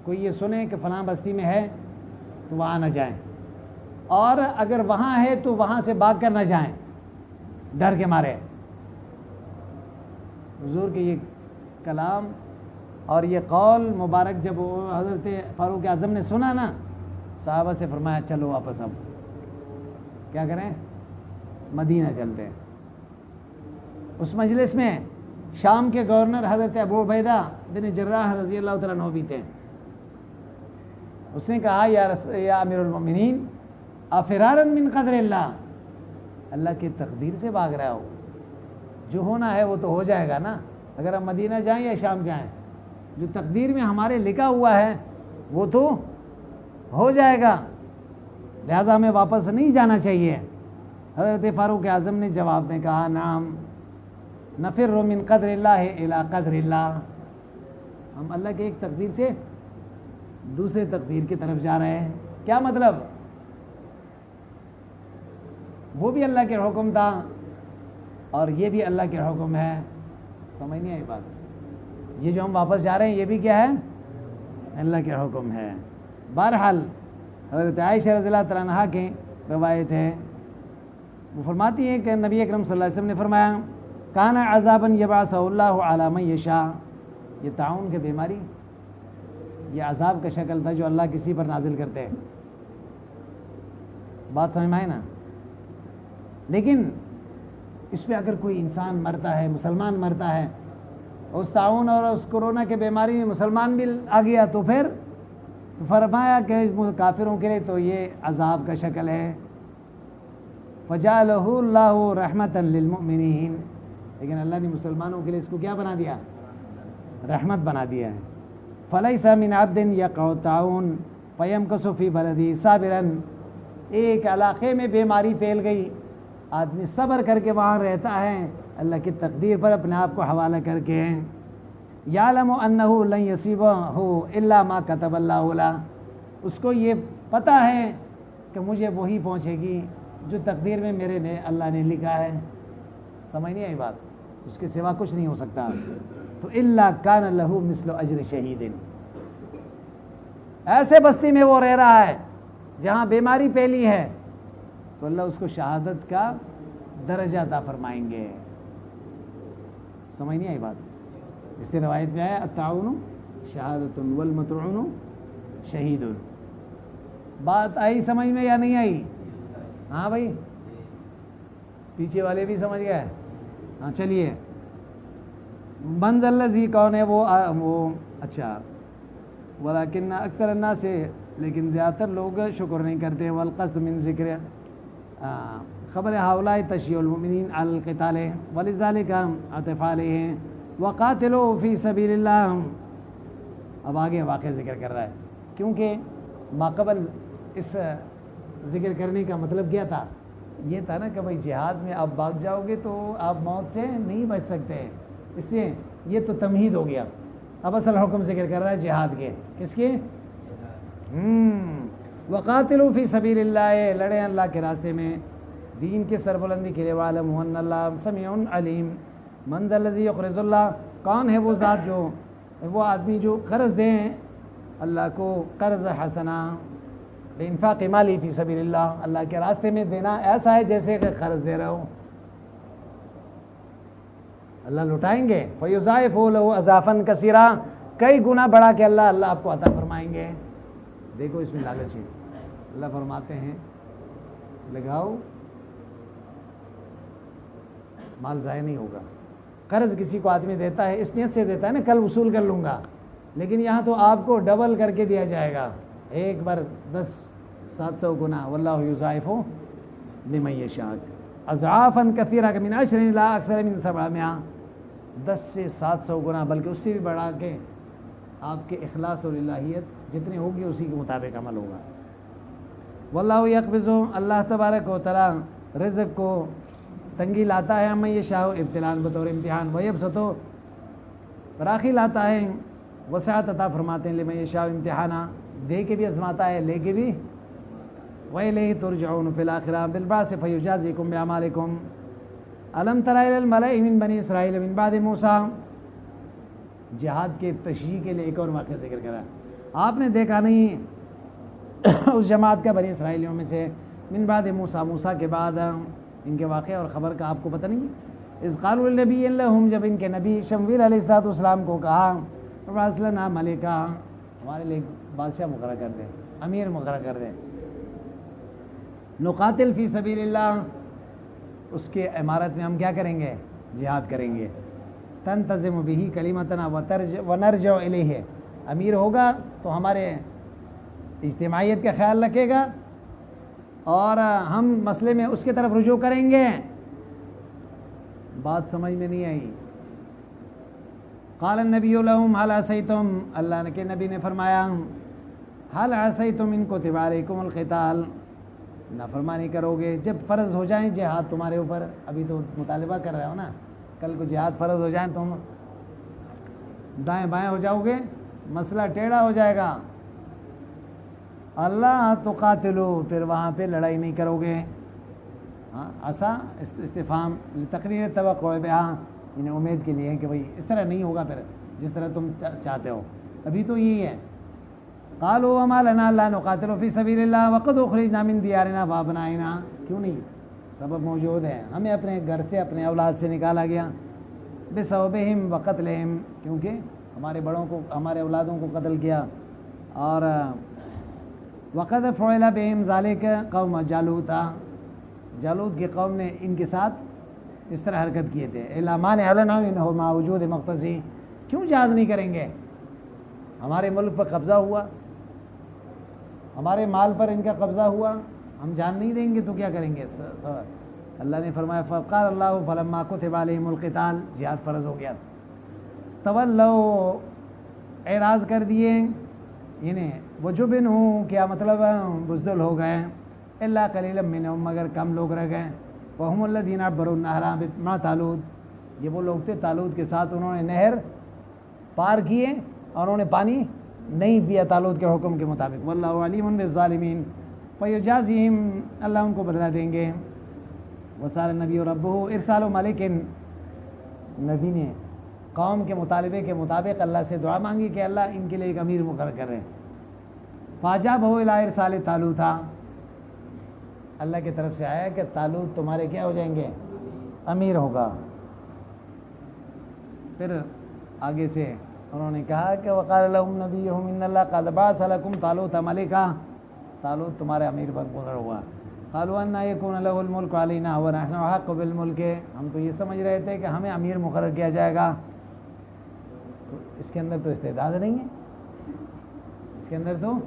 کوئی یہ سنے کہ فلاں بستی میں ہے تو وہاں نہ جائیں، اور اگر وہاں ہے تو وہاں سے بھاگ کر نہ جائیں ڈر کے مارے. حضور کے یہ کلام اور یہ قول مبارک جب حضرت فاروق اعظم نے سنا نا، صحابہ سے فرمایا چلو واپس اب کیا کریں، مدینہ چلتے ہیں. اس مجلس میں شام کے گورنر حضرت ابو عبیدہ بن جراح رضی اللہ تعالیٰ عنہ بھی تھے. اس نے کہا یا امیر المؤمنین افرارا من قدر اللہ، اللہ کی تقدیر سے بھاگ رہا ہو، جو ہونا ہے وہ تو ہو جائے گا نا، اگر ہم مدینہ جائیں یا شام جائیں، جو تقدیر میں ہمارے لکھا ہوا ہے وہ تو ہو جائے گا، لہذا ہمیں واپس نہیں جانا چاہیے. حضرت فاروق اعظم نے جواب میں کہا نعم نفر من قدر اللہ الی قدر اللہ، ہم اللہ کے ایک تقدیر سے دوسرے تقدیر کی طرف جا رہے ہیں. کیا مطلب؟ وہ بھی اللہ کے حکم تھا اور یہ بھی اللہ کے حکم ہے. سمجھ نہیں آئی بات؟ یہ جو ہم واپس جا رہے ہیں یہ بھی کیا ہے؟ اللہ کے حکم ہے. بہرحال حضرت عائشہ رضی اللہ تعالیٰ عنہا کی روایت ہے، وہ فرماتی ہیں کہ نبی اکرم صلی اللہ علیہ وسلم نے فرمایا کان عذابا یبعثہ اللہ علی من یشاء، یہ تعاون کی بیماری یہ عذاب کا شکل تھا جو اللہ کسی پر نازل کرتے ہیں. بات سمجھ میں آئے نا؟ لیکن اس پہ اگر کوئی انسان مرتا ہے، مسلمان مرتا ہے، اس تعاون اور اس کورونا کے بیماری میں مسلمان بھی آ گیا تو پھر فرمایا کہ کافروں کے لیے تو یہ عذاب کا شکل ہے. فجعلہ اللہ رحمتا للمؤمنین، لیکن اللہ نے مسلمانوں کے لیے اس کو کیا بنا دیا؟ رحمت بنا دیا ہے. فلیس من عبد یقع الطاعون فیمکث فی بلدہ صابرا، ایک علاقے میں بیماری پھیل گئی، آدمی صبر کر کے وہاں رہتا ہے اللہ کی تقدیر پر اپنے آپ کو حوالہ کر کے. یعلم انہ لن یصیبہ الا ما کتب اللہ لہ، اس کو یہ پتہ ہے کہ مجھے وہی پہنچے گی جو تقدیر میں میرے نے اللہ نے لکھا ہے. سمجھ نہیں آئی بات؟ اس کے سوا کچھ نہیں ہو سکتا. تو الا کان لہ مثل اجر شہید، ایسے بستی میں وہ رہ رہا ہے جہاں بیماری پھیلی ہے تو اللہ اس کو شہادت کا درجہ عطا فرمائیں گے. سمجھ نہیں آئی بات؟ اس لیے روایت میں آیا التعاون شہادت والمطعون شہید. بات آئی سمجھ میں یا نہیں آئی؟ ہاں بھائی، پیچھے والے بھی سمجھ گئے؟ ہاں چلیے. من ذا الذی، کون ہے وہ اچھا، ولیکن اکثر الناس سے، لیکن زیادہ تر لوگ شکر نہیں کرتے. والقصد من ذکر خبر ہؤلاء تشیع المؤمنین علی القتال ولذلک عطف علیہ وقاتلوا فی سبیل اللہ. اب آگے واقعہ ذکر کر رہا ہے، کیونکہ ماقبل اس ذکر کرنے کا مطلب کیا تھا؟ یہ تھا نا کہ بھائی جہاد میں آپ بھاگ جاؤ گے تو آپ موت سے نہیں بچ سکتے، اس لیے یہ تو تمہید ہو گیا. اب اصل حکم ذکر کر رہا ہے جہاد کے. کس کے؟ وقاتلوا فی سبیل اللہ، لڑیں اللہ کے راستے میں دین کی سربلندی کے لیے. وَاعْلَمُوا أَنَّ اللَّهَ سَمِيعٌ عَلِيمٌ. مَنْ ذَا الَّذِي يُقْرِضُ اللَّهَ، کون ہے وہ ذات جو، وہ آدمی جو قرض دیں اللہ کو قرض حسنا، بِإِنفاقِ مَالِهِ فِي سَبِيلِ اللَّهِ، اللہ کے راستے میں دینا ایسا ہے جیسے کہ قرض دے رہا ہو. اللہ لٹائیں گے. فَيُضَاعِفُهُ لَهُ أَضْعَافًا كَثِيرًا، کئی گنا بڑھا کے اللہ آپ کو عطا فرمائیں گے. دیکھو اس میں لالچ ہے. اللہ فرماتے ہیں لگاؤ، مال ضائع نہیں ہوگا. قرض کسی کو آدمی دیتا ہے اس نیت سے دیتا ہے نا کل وصول کر لوں گا، لیکن یہاں تو آپ کو ڈبل کر کے دیا جائے گا، ایک بار 700 گنا. واللہ یضاعف لمن یشاء اضعافا کثیرا من 10 الی اکثر من 700، 10 سے 700 گنا، بلکہ اس سے بھی بڑھا کے آپ کے اخلاص اور الہیت جتنے ہوگی اسی کے مطابق عمل ہوگا. واللہ یقبض، اللہ تبارک و تعالی رزق کو تنگی لاتا ہے، من یشاء ابتلاء، بطور امتحان، ویبسط، فراخی لاتا ہے، وسعت عطا فرماتے ہیں، لمن یشاء امتحانا، دے کے بھی آزماتا ہے لے کے بھی. وَإِلَيْهِ تُرْجَعُونَ فِي الْآخِرَةِ بِالْبَعْثِ فَيُجَازِيكُم بِأَعْمَالِكُم. أَلَمْ تَرَ إِلَى الْمَلَإِ مِن بَنِي إِسْرَائِيلَ مِن بَعْدِ مُوسَىٰ. جہاد کے تشریح کے لیے ایک اور واقعہ ذکر کرا. آپ نے دیکھا نہیں اس جماعت کا بنی اسرائیلیوں میں سے، من بعد موسیٰ، موسیٰ کے بعد ان کے واقعہ اور خبر کا آپ کو پتہ نہیں. اذ قالوا للنبی لهم، جب ان کے نبی شمویل علیہ السلام کو کہا ابعث لنا ملکا، ہمارے لیے بادشاہ مقرر کر دیں، امیر مقرر کر دیں. نقاتل فی سبیل اللہ، اس کے عمارت میں ہم کیا کریں گے؟ جہاد کریں گے. تنتظم بہ کلمتنا ونرجع الیہ، امیر ہوگا تو ہمارے اجتماعیت کا خیال رکھے گا اور ہم مسئلے میں اس کی طرف رجوع کریں گے. بات سمجھ میں نہیں آئی. قال النبی لهم هل عصیتم، اللہ کے نبی نے فرمایا هل عصیتم ان کتب علیکم القتال، نافرمانی کرو گے جب فرض ہو جائیں جہاد تمہارے اوپر. ابھی تو مطالبہ کر رہے ہو نا، کل کو جہاد فرض ہو جائیں تم دائیں بائیں ہو جاؤ گے، مسئلہ ٹیڑھا ہو جائے گا. اللہ تقاتلو، پھر وہاں پہ لڑائی نہیں کرو گے. ایسا استفہام تقریر توقع بہا، انہیں امید کے لیے ہے کہ بھئی اس طرح نہیں ہوگا پھر جس طرح تم چاہتے ہو. ابھی تو یہی ہے. قالوا وما لنا لا نقاتل فی سبیل اللہ وقد اخرجنا من دیارنا وابنائنا، کیوں نہیں؟ سبب موجود ہے، ہمیں اپنے گھر سے اپنے اولاد سے نکالا گیا. بسببہم وقتلہم، کیونکہ ہمارے بڑوں کو ہمارے اولادوں کو قتل کیا. اور وقد فعل بہم ذالک قوم جالوت، جالوت کی قوم نے ان کے ساتھ اس طرح حرکت کیے تھے. الا مانع لنا منہ مع وجود مقتضی، کیوں جہاد نہیں کریں گے؟ ہمارے ملک پر قبضہ ہوا، ہمارے مال پر ان کا قبضہ ہوا، ہم جان نہیں دیں گے تو کیا کریں گے؟ اللہ نے فرمایا فقال اللہ فلما کتب علیہم القتال، جہاد فرض ہو گیا، تولوا، اعراض کر دیے، انہیں وجبنوا، کیا مطلب بزدل ہو گئے، الا قلیلا منہم، مگر کم لوگ رہ گئے. وهم الذین عبروا النہر مع طالوت، یہ وہ لوگ تھے طالوت کے ساتھ انہوں نے نہر پار کیے اور انہوں نے پانی نہیں پیا طالوت کے حکم کے مطابق. واللہ علیم بالظالمین، فیجازیہم، اللہ ان کو بدلہ دیں گے. وسال نبی ربہ ارسال ملک، نبی نے قوم کے مطالبے کے مطابق اللہ سے دعا مانگی کہ اللہ ان کے لیے ایک امیر مقرر کرے. فاجابہ الی ارسال طالوت، اللہ کی طرف سے آیا کہ طالوت تمہارے کیا ہو جائیں گے؟ امیر ہوگا. پھر آگے سے انہوں نے کہا کہ وقال لهم نبیہم ان اللہ قد بعث لکم طالوت ملکا، طالوت تمہارے امیر پر مقرر ہوا. قالوا ان یکون له الملک علینا ونحن احق بالملک، ہم تو یہ سمجھ رہے تھے کہ ہمیں امیر مقرر کیا جائے گا. تو اس کے اندر تو استعداد نہیں ہے، اس کے اندر تو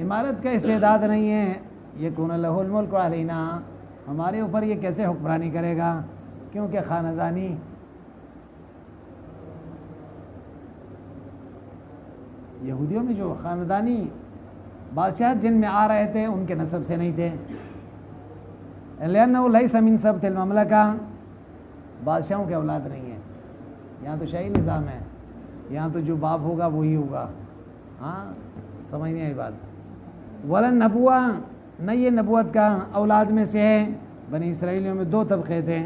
امارت کا استعداد نہیں ہے. یکون له الملک علینا، ہمارے اوپر یہ کیسے حکمرانی کرے گا؟ کیونکہ خاندانی یہودیوں میں جو خاندانی بادشاہ جن میں آ رہے تھے ان کے نسب سے نہیں تھے. لأنه ليس من سبط المملکہ، بادشاہوں کے اولاد نہیں ہیں، یہاں تو شاہی نظام ہے. یہاں تو جو باپ ہوگا وہی ہوگا. ہاں سمجھ نہیں آئی بات. ولن نبوہ نہ یہ نبوت کا اولاد میں سے ہے. بنی اسرائیلیوں میں دو طبقے تھے.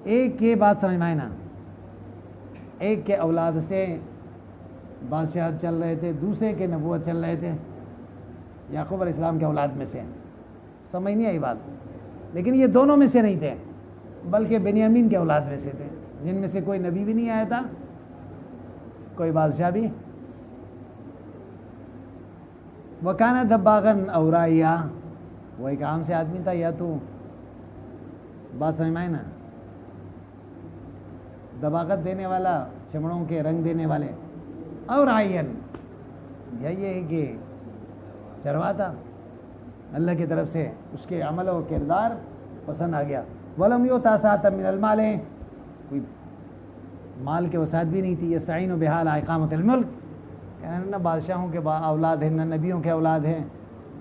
ایک کے بات سمجھ میں آئے نا, ایک کے اولاد سے بادشاہت چل رہے تھے, دوسرے کے نبوت چل رہے تھے یعقوب علیہ السلام کے اولاد میں سے. سمجھ نہیں آئی بات. لیکن یہ دونوں میں سے نہیں تھے بلکہ بنیامین کے اولاد میں سے تھے, جن میں سے کوئی نبی بھی نہیں آیا تھا, کوئی بادشاہ بھی. وَكَانَ دَبَّاغًا أَوْ رَاعِيًا, وہ ایک عام سے آدمی تھا یا تو بات سمجھ میں آئے نا, دباغت دینے والا, چمڑوں کے رنگ دینے والے, اور رَاعِيًا یا یہ ہے کہ چروا تھا. اللہ کی طرف سے اس کے عمل و کردار پسند آ گیا. وَلَمْ يُؤْتَ سَعَةً مِّنَ الْمَالِ, کوئی مال کے وسعت بھی نہیں تھی. يَسْتَعِينُ بِهَا عَلَىٰ إِقَامَةِ الْمُلْكِ, نہ بادشاہوں کے اولاد ہیں, نہ نبیوں کے اولاد ہیں,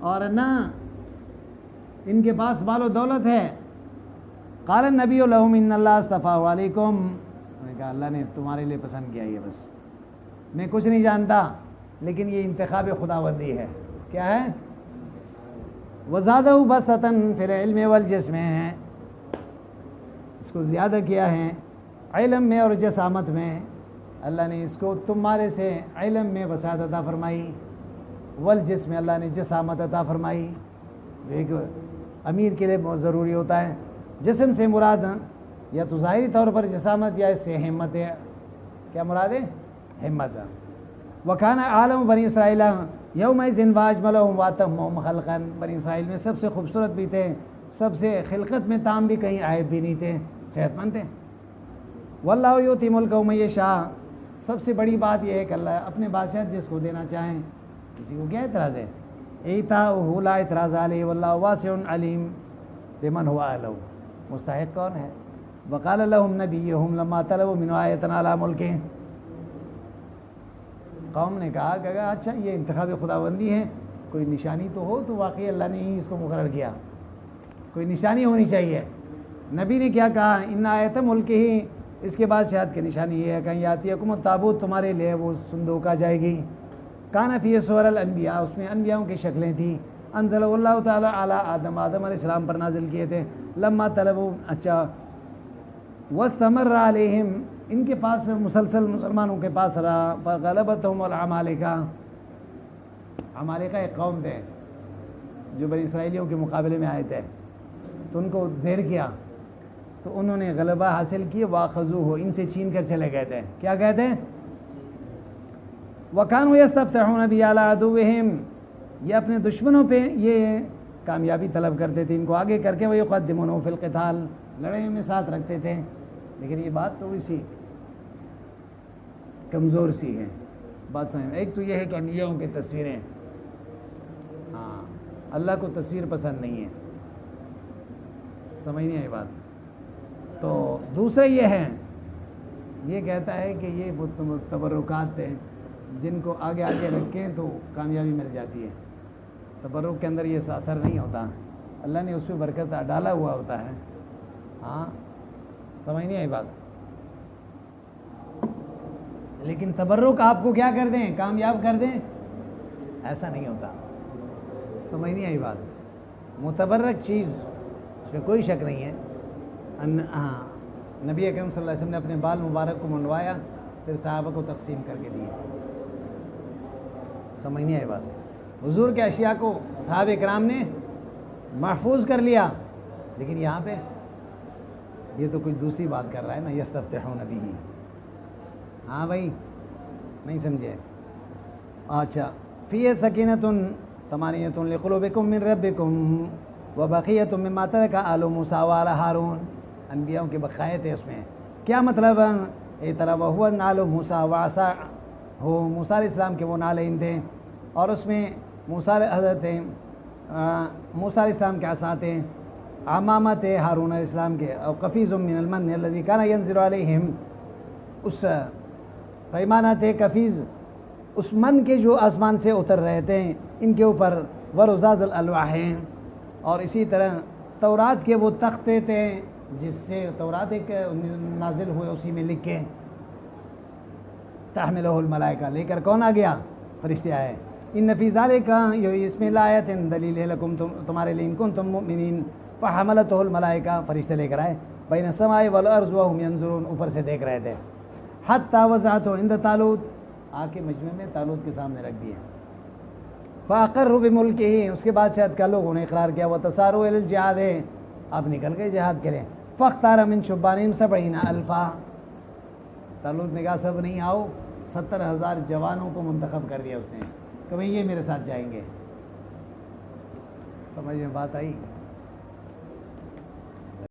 اور نہ ان کے پاس مال و دولت ہے. قال النبی لهم ان اللہ اصطفیٰ علیکم, انہوں نے کہا اللہ نے تمہارے لیے پسند کیا. یہ بس میں کچھ نہیں جانتا, لیکن یہ انتخاب خداوندی ہے. کیا ہے؟ وزادہ بسطۃ فی العلم والجسم, اس کو زیادہ کیا ہے علم میں اور جسامت میں. اللہ نے اس کو تمہارے سے علم میں وسعت عطا فرمائی, والجسم میں اللہ نے جسامت عطا فرمائی. ایک امیر کے لیے بہت ضروری ہوتا ہے. جسم سے مراد یا تو ظاہری طور پر جسامت, یا اس سے ہمت ہے. کیا مراد ہے؟ ہمت. وَكَانَ عَالَمُ بنی اسرائیل یومئذ وَأَجْمَلُهُمْ وَأَتَمُّهُمْ خَلْقًا, بنی اسرائیل میں سب سے خوبصورت بھی تھے, سب سے خلقت میں تام بھی, کہیں عیب بھی نہیں تھے, صحت مند تھے. وَاللَّهُ يُؤْتِي مُلْكَهُ مَن يَشَاءُ, سب سے بڑی بات یہ ہے کہ اللہ اپنے بادشاہت جس کو دینا چاہیں. کسی کو کیا اعتراض ہے؟ ایتاؤہ لا اعتراض علیہ واللہ واسع علیم بمن ہوا اہلہ, مستحق کون ہے. وقال لهم نبیہم لما طلبوا من آیۃ علی ملک, قوم نے کہا کہ اچھا یہ انتخاب خداوندی ہے, کوئی نشانی تو ہو تو واقعی اللہ نے ہی اس کو مقرر کیا, کوئی نشانی ہونی چاہیے. نبی نے کیا کہا؟ ان آیت ملک ہی, اس کے بعد شاید کی نشانی یہ ہے کہ یاتیکم التابوت, تمہارے لیے وہ صندوق آ جائے گی. کان فی صور الانبیاء, اس میں انبیاؤں کی شکلیں تھیں. انزل اللہ تعالی علی آدم, آدم علیہ السلام پر نازل کیے تھے. لما طلبوا, اچھا, واستمر علیہم, ان کے پاس مسلسل مسلمانوں کے پاس رہا. فغلبتہم العمالقہ, عمالقہ ایک قوم تھے جو بنی اسرائیلیوں کے مقابلے میں آئے تھے, تو ان کو زیر کیا, تو انہوں نے غلبہ حاصل کیے. واخذوہ, ان سے چھین کر چلے گئے تھے. کیا کہتے ہیں؟ وَكَانُوا يَسْتَفْتِحُونَ بِهِ عَلَىٰ عَدُوِّهِمْ, یہ اپنے دشمنوں پہ یہ کامیابی طلب کرتے تھے, ان کو آگے کر کے. وَيُقَدِّمُونَهُ فِي الْقِتَالِ, لڑائی میں ساتھ رکھتے تھے. لیکن یہ بات تھوڑی سی کمزور سی ہے. بات سمجھ, ایک تو یہ ہے کہ انبیاؤں کی تصویریں, ہاں اللہ کو تصویر پسند نہیں ہے, سمجھ نہیں آئی بات. تو دوسرا یہ ہے, یہ کہتا ہے کہ یہ تبرکات ہیں جن کو آگے آگے رکھیں تو کامیابی مل جاتی ہے. تبرک کے اندر یہ اثر نہیں ہوتا, اللہ نے اس پہ برکت ڈالا ہوا ہوتا ہے. ہاں سمجھ نہیں آئی بات. لیکن تبرک آپ کو کیا کر دیں, کامیاب کر دیں, ایسا نہیں ہوتا. سمجھ نہیں آئی بات. متبرک چیز, اس پہ کوئی شک نہیں ہے. ہاں نبی اکرم صلی اللہ علیہ وسلم نے اپنے بال مبارک کو منڈوایا, پھر صحابہ کو تقسیم کر کے دیے. سمجھ نہیں آئی بات. حضور کے اشیاء کو صحابہ اکرام نے محفوظ کر لیا. لیکن یہاں پہ یہ تو کچھ دوسری بات کر رہا ہے نا, یستفتحون بہ. ہاں بھائی نہیں سمجھے. اچھا, فی سکینۃ طمانینۃ لقلوبکم من ربکم وبقیۃ مما ترک آل موسیٰ وآل ہارون, انبیاؤں کے بقائے تھے اس میں. کیا مطلب؟ طلب ہوا نال موسیٰ وعصا, ہو موسیٰ علیہ السلام کے وہ نالین تھے, اور اس میں موسیٰ حضرت موسیٰ علیہ السلام کے عصا تھے, عمامہ تھے ہارون علیہ السلام کے, اور قفیز من المن الذی کان ینزل علیہم, اس پیمانہ تھے کفیز, اس من کے جو آسمان سے اتر رہے تھے ان کے اوپر. ورزاز الالواح, اور اسی طرح تورات کے وہ تختے تھے جس سے تورات ایک نازل ہوئے, اسی میں لکھے. تحملہ الملائکہ، لے کر کون آ گیا؟ فرشتے آئے. ان فی ذالک، اس میں لآیت دلیل ہے، لکم تمہارے لیے، ان کنتم مؤمنین. فحملتہ الملائکہ، فرشتے لے کر آئے، بین السماء والارض وهم ينظرون، اوپر سے دیکھ رہے تھے. حتی وضعته عند طالوت، آ کے مجمع میں طالوت کے سامنے رکھ دیا. فاقروا بملکہ، اس کے بادشاہت کا لوگوں نے اقرار کیا. وتصاروا الی الجہاد، آپ نکل گئے جہاد کریں. فاختار من شبانہم 70,000، طالوت نے کہا سب نہیں آؤ، 70,000 جوانوں کو منتخب کر دیا اس نے کہ بھئی یہ میرے ساتھ جائیں گے. سمجھ میں بات آئی؟